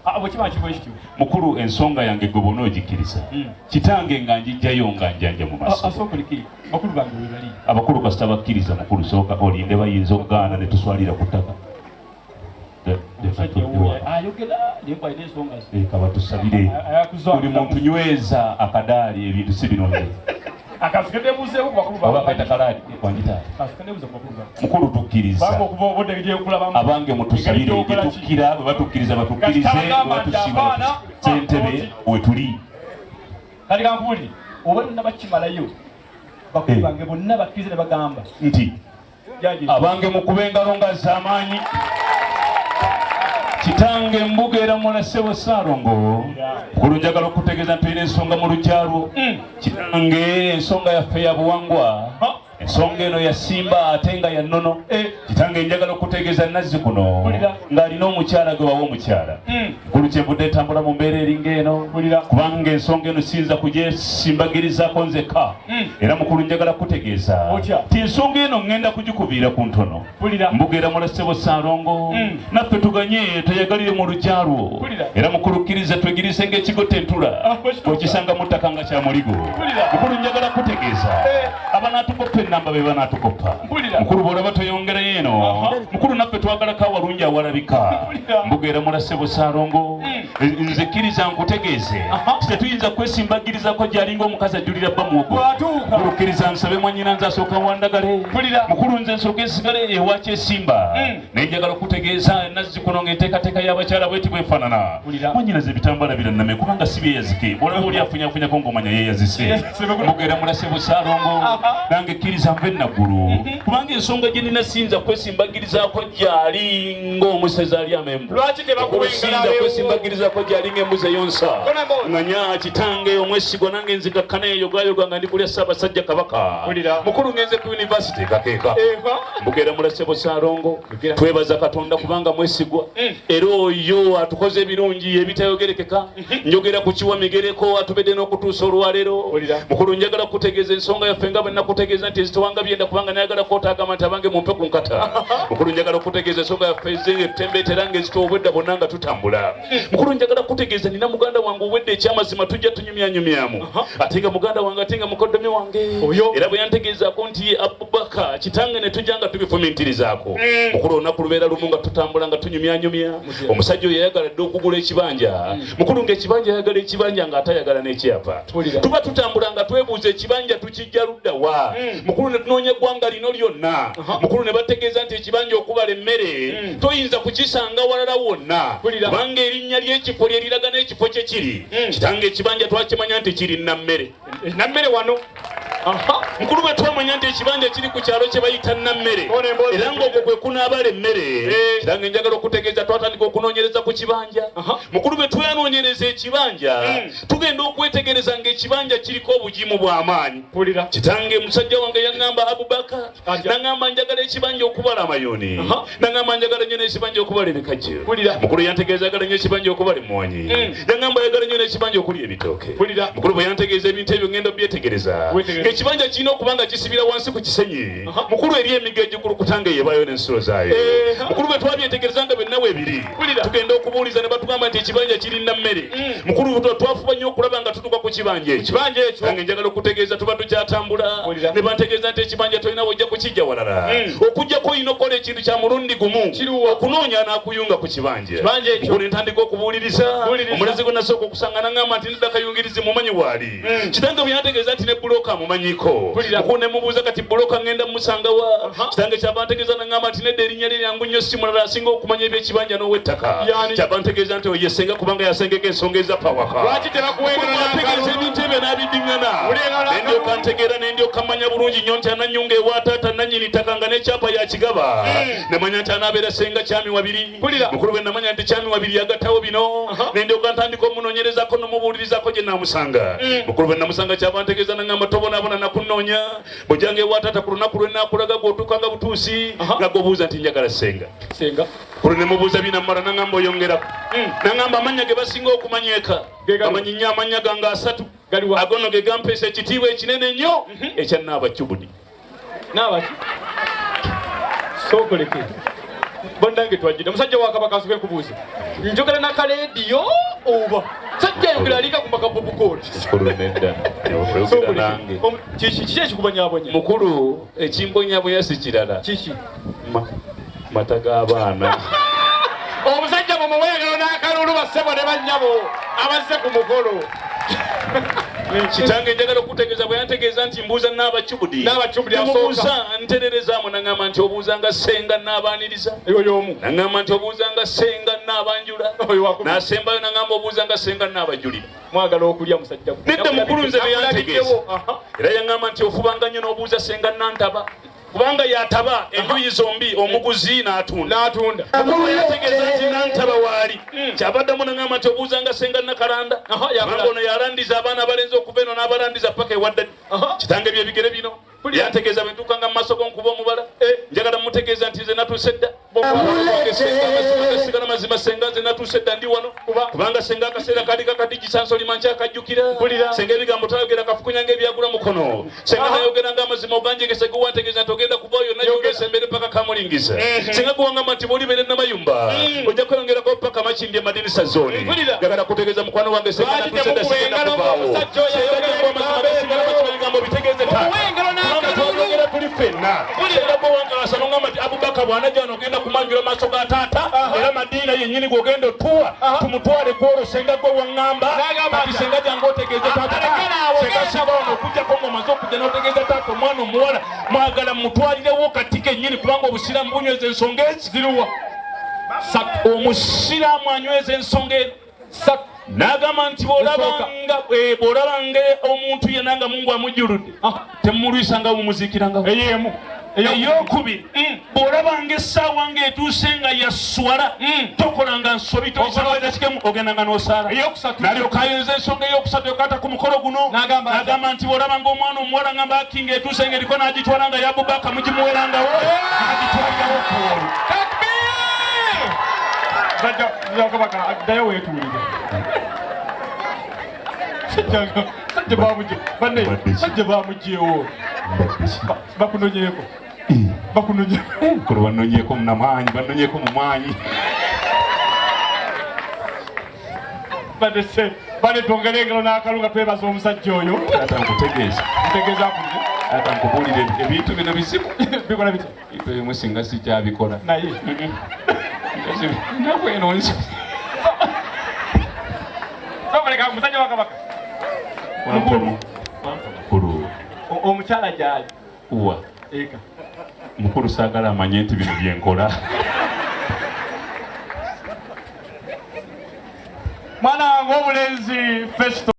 abo kimanyi bwekityo mukulu ensonga yange gwe bona ogikiriza kitange nga njijjayo nga njanja mu maso asokoliki bakulu bange bwe bali abakulu kasita bakkiriza mukulu sooka olinde bayinza okugaana ne tuswalira ku ttaka kaba tusabire buli muntu nyweza akadaali ebintu si binonye mukulu tukkiriza abange mutusabire gyetukkira bwe batukkiriza batukkirize batusiba ssentebe wetuli kati kankubulire oba nna bakimalayo bakulu bange bonna bakkirize ne bagamba nti abange mukube engalo nga z'amaanyi kitange mbugeera mwana ssebo Ssaalongo mukulu njagala okutegeeza ntulina ensonga mu lukyalwo kitange ensonga yaffe ya buwangwa ensonga eno yasimba ate nga ya nnono kitange njagala okutegeeza Nazzikuno ng'alina omukyala gwe wawa omukyala mukulu kyenvudde ntambula mu mbeera eringa eno kubanga ensonga eno siyinza kugyesimbagirizaako nzekka era mukulu njagala kutegeeza ti ensonga eno ŋŋenda kugikubiira ku ntono mbugeera mwana ssebo Ssaalongo naffe tuganye tweyagalire mu lukyalwo era mukulu kkiriza twegirize ng'ekigotta entula bw'okisanga mu ttaka nga kya muligo mukulu njagala kutegeeza abanaatukopa ennamba be banaatukopa mukulu bw'olaba toyongerayo eno mukulu naffe twagalako awalungi awalabika mbugeera mwana ssebo Ssaalongo nze kkiriza nkutegeeze tetuyinza kwesimbagirizako gy'alinga omukazi ajulira bba muwogo mukulu kkiriza nsabe mwannyina nze asooka wandagale mukulu nze nsooka esigale ewa kyesimba naye njagala okutegeeza Nazzikuno ng'enteekateeka y'abakyala bweti bwefaanana mwannyina ze ebitambala biranname kubanga si byeyazike olaba oli afunyafunyako ng'omanya yeeyazise mbugeera mwana ssebo Ssaalongo nange kkiriza nve naggulu kubanga ensonga gye nina siyinza kwesimbagirizaako gy'ali ng'omusezi ali amembu siyinza kwesimbagirizaako gy'ali ng'embuzi eyonsa nganya kitange omwesigwa nange nzigakkana eyogayoga nga ndi kulya Ssaabasajja Kabaka mukulu ngenze ku yunivasite kakeeka mbugeera mwana ssebo Ssaalongo twebaza Katonda kubanga mwesigwa era oyo atukoze ebirungi ebitayogerekeka njogera ku kiwa migereko atubedde n'okutuusa olwaleero mukulu njagala kutegeeza ensonga yaffe nga bwe nakutegeeza nti ezitowanga byenda kubanga nayagala kwotaagamba nti abange mumpe ku nkata mukulu njagala kutegeeza ensonga yaffe etembeetera ng'ezitowa obwedda bonna nga tutambula mukulu njagala kutegeeza nina muganda wange obwedda ekyamazima tujja tunyumyanyumyamu ate nga muganda wange ate nga mukoddomi wange era bwe yantegeezaako nti Abubaka kitange ne tujja nga tubifumintirizaako mukulu olunaku lubeera lumu nga tutambula nga tunyumyanyumya omusajja oyo yayagala dde okugula ekibanja mukulu ng'ekibanja yayagala ekibanja ng'atayagala n'ekyapa tuba tutambula nga twebuuza ekibanja tukijja ludda wa mukulu ne tunoonya eggwanga lino lyonna mukulu ne bategeeza nti ekibanja okubala emmere toyinza kukisanga walala wonna kubanga erinnya ly'ekifo lye liraga n'ekifo kye kiri kitange ekibanja twakimanya nti kiri nammere wano mukulu bwe twamanya nti ekibanja kiri ku kyalo kye bayita nammere era ng'okwo kwe kunaabala emmere kitange njagala okutegeeza twatandika okunoonyereza ku kibanja mukulu bwe twanoonyereza ekibanja tugenda okwetegereza ng'ekibanja kiriko obugimu bw'amaanyi kitange musajja wange yaŋŋamba Abubaka naŋŋamba njagala ekibanja okubala amayoni naŋŋamba njagala nnyo n'ekibanja okubala ebikajjo mukulu yantegeeza yagala nnyo ekibanja okubala emmwanyi yaŋŋamba yagala nnyo n'ekibanja okulya ebitooke mukulu bwe yantegeeza ebintu ebyo ngenda byetegereza ng'ekibanja kirina okuba nga kisibira wansi ku kisenyi mukulu eri emigo egikulukuta nga yeebaayo n'ensulo zaayo mukulu bwe twabyetegereza nga bennawe ebiri tugenda okubuuliza ne batugamba nti ekibanja kirina mmere mukulu twafuba nnyo okulaba nga tutuuka ku kibanja ekyo nange njagala okutegeeza tuba tukyatambula ne bantegeeza nti ekibanja tolina bwojja kukijja walala okujjako olina okukola ekintu kya mulundi gumu okunoonya n'akuyunga ku kibanja mukulu ne ntandika okubuuliriza omulezi gwe nasooka okusanga naŋŋamba nti nedda kayungirizi mumanyi waali kitange bwe yantegeeza nti ne buloka amumanyiko mukulu ne mubuuza kati buloka ŋŋenda mumusanga wa kitange kyaba ntegeeza naŋŋamba nti nedda erinnya lye lyangu nnyo si mulala asinga okumanya ebyekibanja n'ow'ettaka kyaba ntegeeza nti oyo yesenga kubanga yasengeka ensonga ezapawaka ategeeza ebintu ebyo n'abiddiŋŋana nendyoka ntegeera nendyoka manya bulungi nnyo nti ananyunga ewa taata nannyini ttaka nga n'ekyapa yakigaba nemanya nti anaabeera senga kyami wabiri mukulu bwe namanya nti kyami wabiri yagattawo bino nendyoka ntandika omunoonyerezako nomubuulirizako gye naamusanga mukulu bwe namusanga kyaba ntegeeza naŋŋamba tobonaabona nakunoonya bw'ojjanga ewa taata ku lunaku lwe naakulaga gw'otuukanga butuusi nga gwobuuza nti njagala senga mukulu ne mubuuza binammala naŋŋamba oyongerako naŋŋamba amannya ge basinga okumanyeeka amanyi nnyo amannya gange 3 agono ge gampeesa ekitiibwa ekinene nnyo ekya Naabakibudi sookoleke banange twajjidde musajja wa Kabaka asuke kubuuza njogera na kaleediyo oba sajja yogera alika ku makapopukooli kiki ekikubanyaabonya mukulu ekimbonyabonya si kirala kiki mata g'abaana omusajja mumuweegalo n'akalulu bassebo ne bannyabo abazze ku mukolo kitange njagala okutegeeza bwe yantegeeza nti mbuuza n'abacubudi mubuuza ntererezaamu naŋŋamba nti obuuzanga ssenga n'abaaniriza naŋŋamba nti obuuzanga ssenga n'abanjula n'asembayo naŋŋamba obuuzanga ssenga n'abajulira mwagala okulya musajja nedda mukulu nze bwe yantegeeza era yaŋŋamba nti ofubanga nnyo n'obuuza ssenga nantaba kubanga yataba enjuyi zombi omuguzi n'atunda mukulu yategeeza nti nantaba waali kyabaddamu naŋŋamba nti obuuzanga senga nakalanda kubanga ono yalandiza abaana abalenzi okuva eno n'abalandiza paka ewaddadi kitange byebigere bino yantegeeza bwentuukanga mu maaso g'onkuba omubala njagala mutegeeza nti nze natuuse dda sigala mazima senga nze natuuse dda ndi wano kubanga senga akaseera kaali kakadigi sansolima nkyakajjukira senga ebigambo tayogera kafukunya ng'ebyagula mukono senga nayogera ng'amazima oganjegese gewantegeeza nti ogenda kuba yonna gyogesembere paka kamulingiza senga guwangamba nti bwolibere namayumba ojja kweyongerako paka makindi emadinisa zooni njagala kutegeeza mukwano wange senga natuuse dda sigenda kuvaawo senga ebigambo bitegeeze twogera tuli ffenna era bwewangawasa nongamba nti Abubaka bw'anajja wano ogenda kumanjula maaso ga taata era Madiina yennyini gw'ogenda otuwa tumutwale gwolwo senga gwe waŋŋamba kati senga jange otegeeze taata senga siba wano okujjako ng'omaze okujja n'otegeeza taata omwana omuwala mwagala mutwalirewo kati kennyini kubanga obusiraamu bunyweza ensonga ezi ziruwa omusiraamu anyweza ensonga eno n'agamba nti bw'olabanga omuntu yenna nga Mungu amujjuludde temumulwisanga mumuziikirangaho eyokubiri bw'olabanga essaawa ng'etuuse nga yaswala tokolanga nsobi toisaakemu ogendanga n'osaala n'alyoka ayonza ensonga eyokusatu yokwata ku mukolo guno n'agamba nti bw'olabanga omwana omuwala nga mbaaki ng'etuuse ng'eriko n'agitwala nga Abubaka mugimuwerangawo n'agitwalirawo kuwolu ddayo weetuulire sajja bamugyewo bakunonyeeko kolo banonyeeko munamaanyi banonyeeko mumaanyi bade tongera engalo n'akalu nga twebaza omusajja oyo ata nkutegeeza ata nkubuulira ebintu bino bizibu bikola biti ebyo singa sikyabikola naye nakwenonzi sobaleka musajja wa Kabaka mukulu omukyala gyali uwa eka mukulu saagala amanye nti bino byenkola mwana wange omulenzi Festo